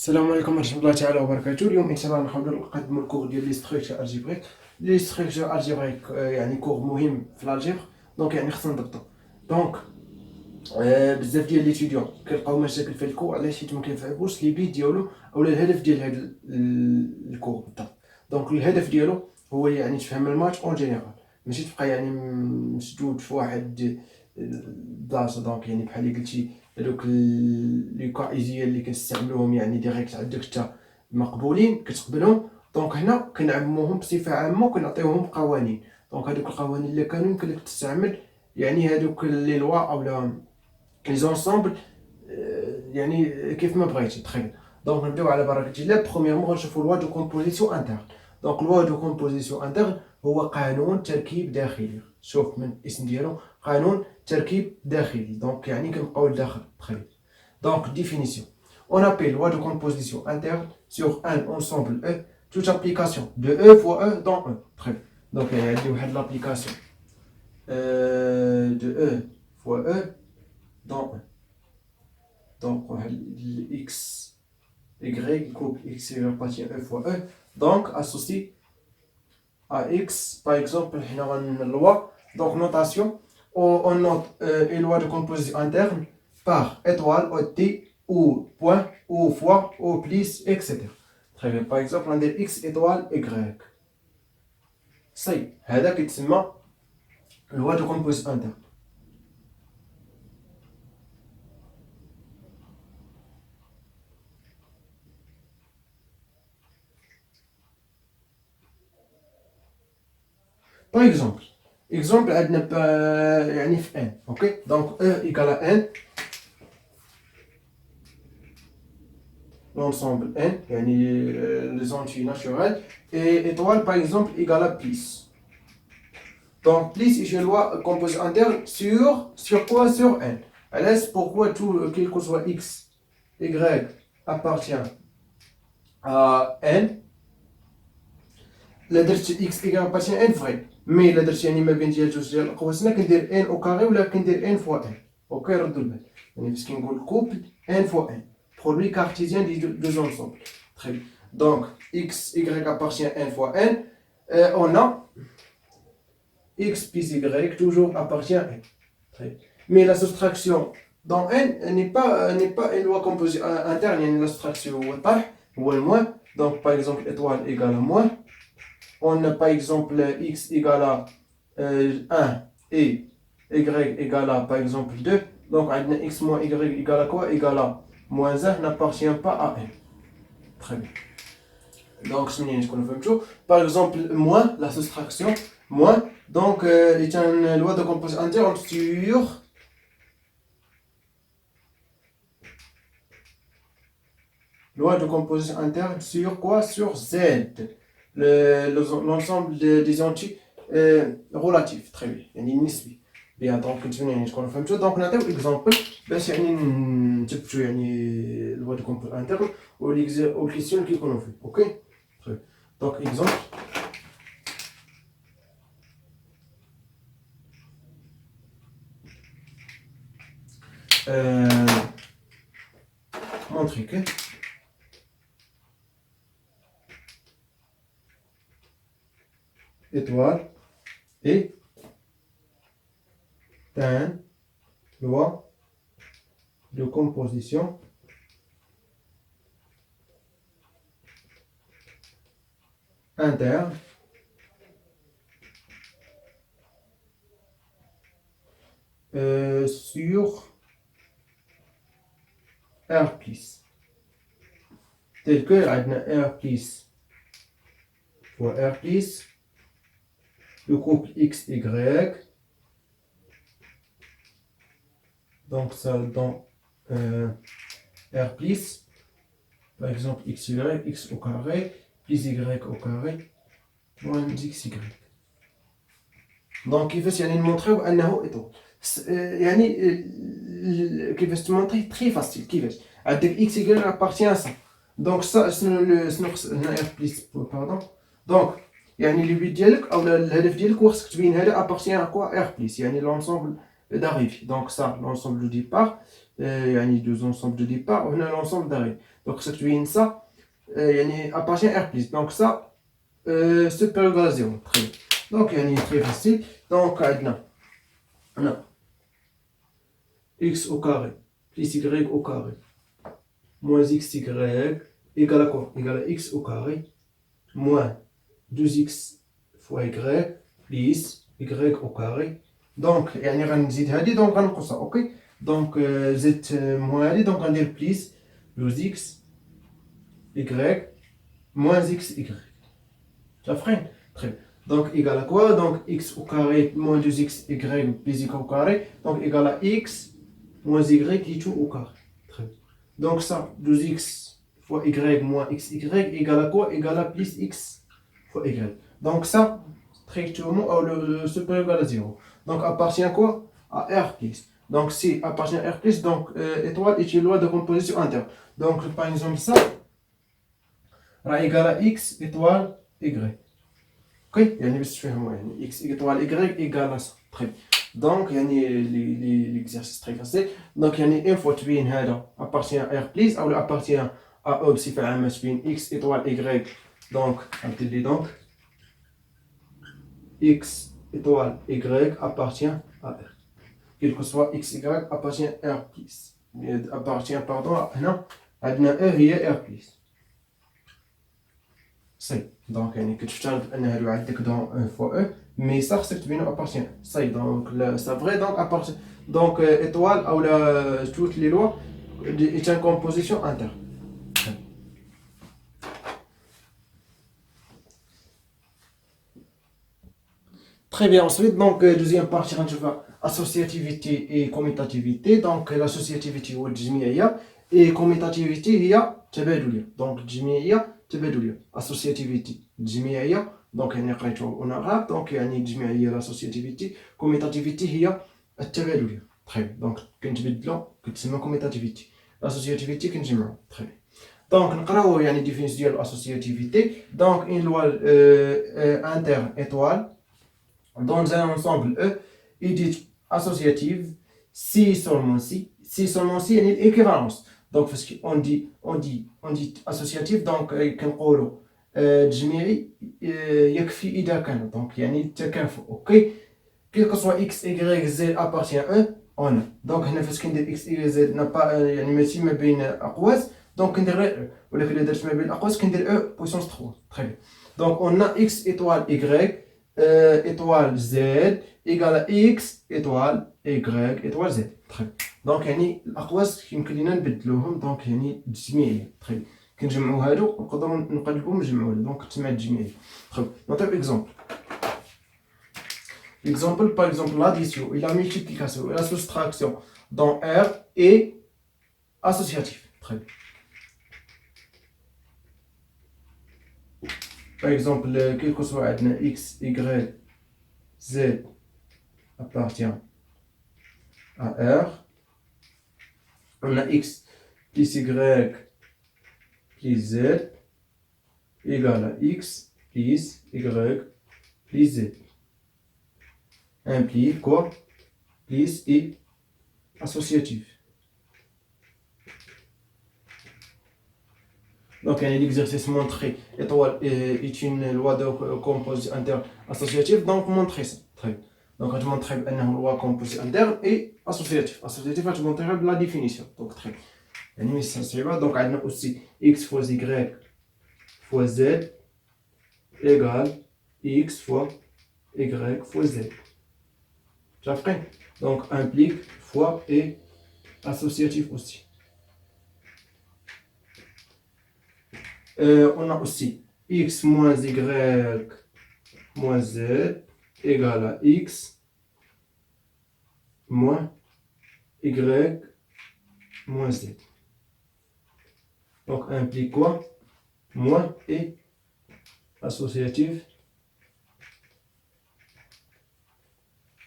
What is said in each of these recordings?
السلام عليكم ورحمة الله تعالى وبركاته. اليوم إن شاء الله نحاولوا نقدموا الكور ديال لي ستركتشر الجبريك. لي ستركتشر الجبريك يعني كور مهم في الالجبر، دونك يعني خصنا نضبطو. دونك بزاف ديال ليتيديون كيلقاو مشاكل في الكور علاش حيت ما كيفهموش لي بي ديالو اولا الهدف ديال هذا الكور بالضبط. دونك الهدف ديالو هو يعني تفهم الماتش اون جينيرال، ماشي تبقى يعني مسدود في واحد البلاصه. دونك يعني بحال اللي قلتي هذوك لي كايزيه اللي كنستعملوهم يعني ديريكت عندك انت مقبولين كتقبلهم. دونك هنا كنعموهم بصفه عامه وكنعطيوهم قوانين. دونك هذوك القوانين اللي كانوا يمكن لك تستعمل يعني هذوك لي لوا اولا لي زونسومبل يعني كيف ما بغيتي تخيل. دونك نبداو على بركه الله. برومييرمون غنشوفوا لوا دو كومبوزيسيون انترن. دونك لوا دو كومبوزيسيون انترن هو قانون تركيب داخلي. شوف من الاسم ديالو قانون تركيب داخلي، دونك يعني كنبقاو لداخل تخيل. Donc, définition. On appelle loi de composition interne sur un ensemble E toute application de E fois E dans E. Très bien. Donc, il y a l'application de E fois E dans E. Donc, X, Y, couple X, Y appartient E fois E. Donc, associé à X, par exemple, la loi. Donc, notation. On note une loi de composition interne par étoile, OT, ou point, ou fois, ou plus, etc. Très bien. Par exemple, on a X étoile Y. Ça y est, هذا كيتسمى loi de composition interne. Par exemple, عندنا يعني في n. اوكي دونك E égale à n. L'ensemble n يعني les entiers naturels, et étoile par exemple égale à plus. Donc plus est une loi composée interne sur quoi? Sur n. Alors pourquoi tout quel que soit x, y appartient à n. لا درت x y appartient à n vrai، مي لا درت يعني ما بين ديال جوج ديال القواسنا كندير n او كاري ولا كندير n fois n. اوكي ردوا البال يعني فاش كنقول كوبل n fois n produit cartésien des deux ensembles. Très bien. Donc x y appartient à n fois n. On a x plus y toujours appartient à n. Très bien. Mais la soustraction dans n n'est pas une loi composée interne. Il y a une soustraction ou le moins. Donc par exemple étoile égale à moins. On a par exemple x égale à 1 et y égale à par exemple 2. Donc on a x moins y égale à quoi? Égale à moins 1 n'appartient pas à n. Très bien. Donc par exemple moins, la soustraction moins, donc est une loi de composition interne sur loi de composition interne sur quoi? Sur z, l'ensemble des entiers relatifs. Très bien. يعني النسبي. Bien, donc كنتمنى تكونوا فهمتوا. دونك نعطيو اكزامبل باش يعني نثبتوا يعني لوا دو كومبوز انترن والكيسيون اللي كيكونوا فيه. اوكي طيب دونك اكزامبل montrer que étoile et un loi de composition interne sur R plus tel que R plus fois R plus le couple XY. Donc ça dans R plus par exemple xy x au carré plus y au carré moins xy. Donc كيفاش يعني نمونطريو انه اطول يعني كيفاش تمونطري تري فاسيل. كيفاش عندك x y appartient à ça. Donc ça شنو هنا R plus باردون. دونك يعني لي بيت ديالك او الهدف ديالك هو خصك تبين هذا appartient à quoi? R plus يعني l'ensemble d'arrivée. Donc ça l'ensemble de départ يعني deux ensembles de départ وهنا l'ensemble d'arrêt. Donc خصك تبين ça يعني appartient R plus. Donc ça supérieur à 0. Très bien. Donc يعني très facile. Donc عندنا هنا x au carré plus y au carré moins xy égale à quoi? Égale à x au carré moins 2x fois y plus y au carré. Donc يعني غنزيد هادي دونك غنقصها اوكي. دونك زدت موان هادي دونك غندير بليس 12x y moins xy. Ça freine. Très bien. Donc égal à quoi? Donc x au carré moins 2x y plus y au carré. Donc égal à x moins y qui tout au carré. Très bien. Donc ça, 2x fois y moins xy égale à quoi? Égale à plus x fois y. Donc ça, strictement le supérieur égal à 0. Donc appartient à quoi? À R plus. Donc si appartient à R plus, donc étoile est une loi de composition interne. Donc par exemple ça, راه égal à x étoile y. اوكي يعني باش تفهموا يعني x étoile y égale à ça. Très bien. Donc يعني l'exercice très facile. Donc يعني une fois تبين هذا appartient à R plus ou appartient à E بصفة عامة تبين x étoile y. Donc غندير لي donc x étoile y appartient à R. Quel que soit x y appartient à R plus. appartient pardon هنا عندنا E هي R plus. سي دونك يعني كتفترض ان هادو عندك دون فوا او مي صح خصك تبينو ابارتيان سي دونك سا فري دونك ابارتيان دونك ايطوال اولا توت لي لوا ايت ان كومبوزيسيون انتر. Très bien, ensuite, donc, deuxième partie, on va associativité et commutativité. Donc, l'associativité ou الجميعية et commutativité هي تبادلية. Donc, الجميعية تبادلية. associativité الجميعية donc يعني قريتو هنا donc يعني الجميعية l'associativité. commutativité هي التبادلية. très bien. donc كنتبدلو كتسمى commutativité. l'associativité كنجمعو. très bien. Donc نقراو يعني définition ديال l'associativité. donc une loi inter étoile dans un ensemble E est dite associative si seulement si يعني l'équivalence. donc parce qu'on dit associative donc كنقولوا الجميعي يكفي إذا كان donc يعني التكافؤ اوكي quel que soit x y z appartient à E on a. donc هنا فاش كندير x y z نبا يعني ماشي ما بين أقواس donc كندير غير ولكن إلا درت ما بين الأقواس كندير E puissance 3. très bien. donc on a x étoile y étoile z égale à x étoile y étoile z. très bien. donc يعني الأقواس يمكن لينا نبدلوهم donc يعني الجميعية. très bien. كنجمعو هادو نقدرو نقلبو نجمعو دونك تسمى الجميعية. très bien. نعطيو exemple. Exemple, par exemple, l'addition et la multiplication et la soustraction dans R est associatif. Très bien. Par exemple, quel que soit x, y, z appartient à R. On a x plus y plus z égale à x plus y plus z. Implique quoi? Plus et associatif. Donc l'exercice montré étoile est une loi de composition interne associative. donc montrer ça. Très bien. donc je montrer une loi composition interne et associative. associative je montrer la définition. donc très bien. يعني ça donc on a aussi x fois y fois z égale x fois y fois z. J'apprends. Donc implique fois et associatif aussi. On a aussi x moins y moins z égale à x moins y moins z. donc implique quoi? Moins et associatif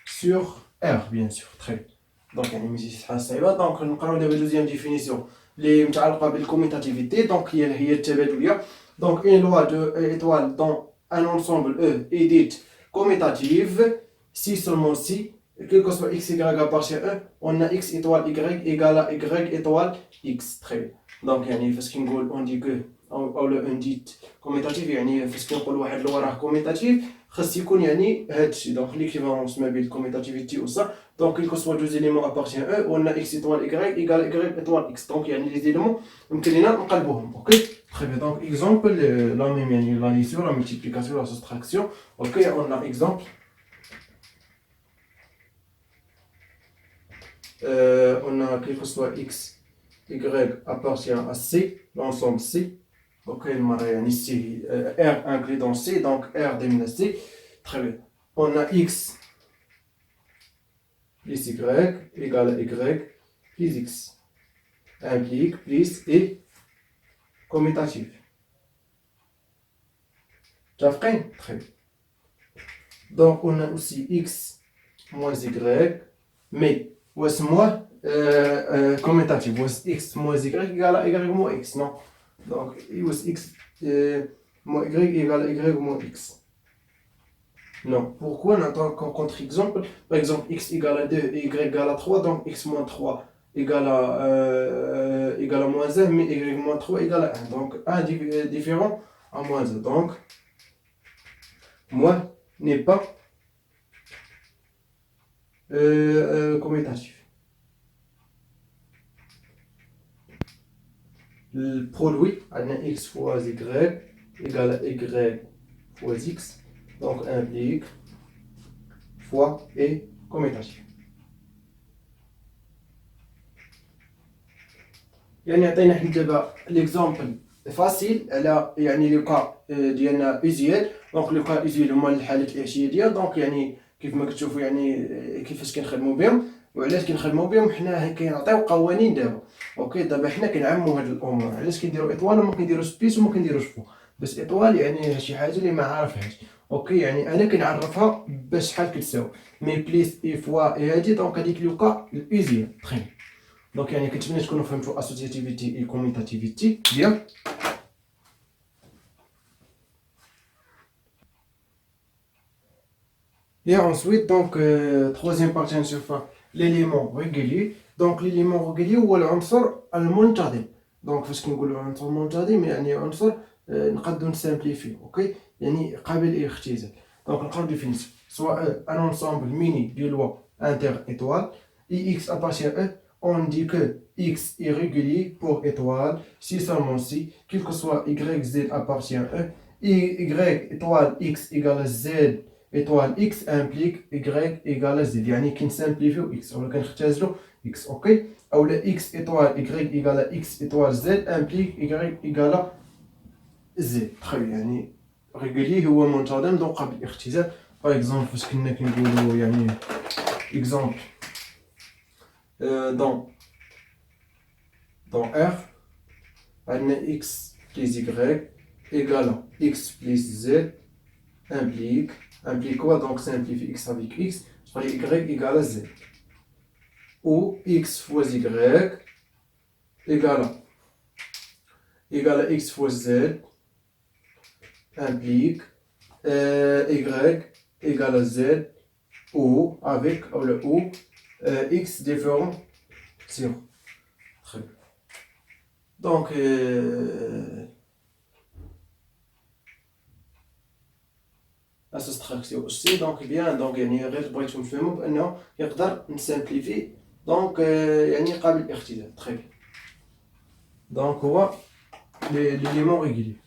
sur R bien sûr. très bien. donc يعني ماشي شحال صعيبه. دونك نقراو دابا دوزيام ديفينيسيون اللي متعلقه بالكوميتاتيفيتي. donc هي التبادليه. donc une loi de étoile dans un ensemble E est dite commutative si seulement si quel que soit x, y appartient à 1, on a x étoile y égale à y étoile x. Très bien. Donc يعني فاش كنقول on dit que أو on dit كوميتاتيف يعني فاش كنقول واحد اللي وراه كوميتاتيف خاص يكون يعني هاد الشيء. دونك ليكيفالونس ما بين الكوميتاتيفيتي و ça. Donc quel que soit deux éléments appartient à 1, on a x étoile y égale y étoile x. Donc يعني les éléments يمكن لينا نقلبوهم. OK. Très bien. Donc exemple la même يعني l'addition, la multiplication, la soustraction. OK, on a exemple. On a quel que soit x, y appartient à C, l'ensemble C. Ok, ici R inclus dans C, donc R démine C. Très bien. On a x plus y égale à y plus x implique plus et commutatif. Très bien. Donc on a aussi x moins y, mais was moins commutatif, was x moins y égale à y moins x, non? Donc was x moins y égale à y moins x. Non. Pourquoi? On attend qu'en contre-exemple, par exemple x égale à 2 et y égale à 3, donc x moins 3 égale à moins 1, mais y moins 3 égale à 1. Donc 1 différent à moins 1. Donc moins n'est pas commutatif. Le produit x fois y égale à y fois x, donc implique fois et commutatif. يعني عطينا حنا دابا ليكزامبل فاسيل على يعني لو كا ديالنا اوزيال. دونك لو كا اوزيال هما الحالات الاعتياديه. دونك يعني كيف ما كتشوفوا يعني كيفاش كنخدموا بهم وعلاش كنخدموا بهم. حنا كنعطيو قوانين دابا. اوكي دابا حنا كنعمموا هاد الامور. علاش كنديروا اطوال وما كنديروش بيس وما كنديروش فو؟ بس اطوال يعني شي حاجه اللي ما عارفهاش. اوكي يعني انا كنعرفها باش شحال كتساوي. مي بليس اي فوا اي هادي دونك هذيك لو كا الاوزيال. تري دونك يعني كنتمنى تكونوا فهمتوا associativity et commutativity bien. Et ensuite donc troisième partie نشوفها l'élément régulier. donc l'élément régulier هو العنصر المنتظم. donc فاش كنقولوا عنصر منتظم يعني عنصر نقدروا نسامبليفيه. اوكي يعني قابل للاختزال. donc نقراو définition soit un ensemble mini de lois inter-étoiles et x appartient à. On dit que x est régulier pour étoile si seulement si, quel que soit y, z appartient à y étoile x égale à z étoile x implique y égale à z. يعني كنسامبليفيو x ولا كنختزلو x. اوكي اولا x étoile y égale à x étoile z implique y égale à z. très يعني régulier هو منتظم دونك قابل للاختزال. باغ اكزومبل فاش كنا كنقولوا يعني اكزومبل dans R, on a x plus y égale à x plus z implique quoi? Donc simplifie x avec x, je y égale à z. Ou x fois y égale à x fois z implique y égale à z ou avec ou x différent 0. Très bien. Donc la soustraction aussi. Donc bien donc يعني غير بغيتو نفهموا بانه يقدر نسامبليفي دونك يعني قابل للاختزال. très bien. donc هو l'élément régulier.